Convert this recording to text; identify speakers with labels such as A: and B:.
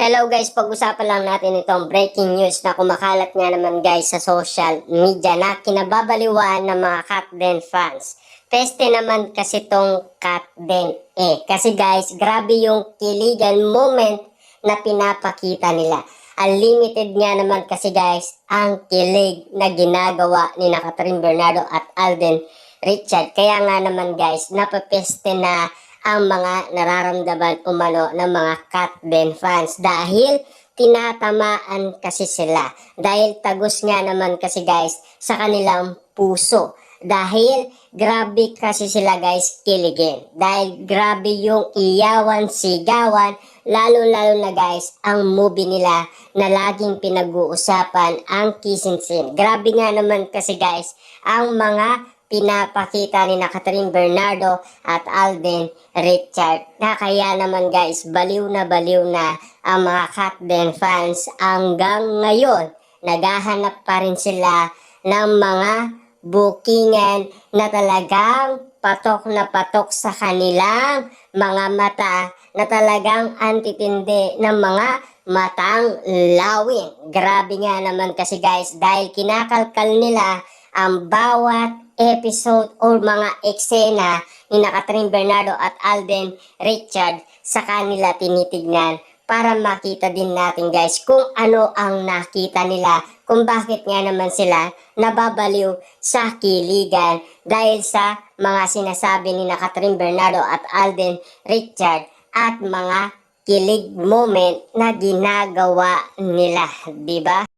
A: Hello guys, pag-usapan lang natin itong breaking news na kumakalat nga naman guys sa social media na kinababaliwan ng mga Katden fans. Peste naman kasi tong Katden Kasi guys, grabe yung kiligan moment na pinapakita nila. Unlimited nga naman kasi guys ang kilig na ginagawa ni Catherine Bernardo at Alden Richard. Kaya nga naman guys, napapeste na ang mga nararamdaman umano ng mga Katden fans dahil tinatamaan kasi sila. Dahil tagos nga naman kasi guys sa kanilang puso. Dahil grabe kasi sila guys kiligin. Dahil grabe yung iyawan, sigawan, lalo-lalo na guys ang movie nila na laging pinag-uusapan ang kissing scene. Grabe nga naman kasi guys ang mga pinapakita ni Catherine Bernardo at Alden Richard. Na kaya naman guys, baliw na ang mga Katden fans hanggang ngayon. Naghahanap pa rin sila ng mga bookingan na talagang patok sa kanilang mga mata na talagang antitindi ng mga matang lawing. Grabe nga naman kasi guys dahil kinakalkal nila ang bawat episode o mga eksena ni Catherine Bernardo at Alden Richard sa kanila tinitignan para makita din natin guys kung ano ang nakita nila, kung bakit nga naman sila nababaliw sa kiligan dahil sa mga sinasabi ni Catherine Bernardo at Alden Richard at mga kilig moment na ginagawa nila, di ba?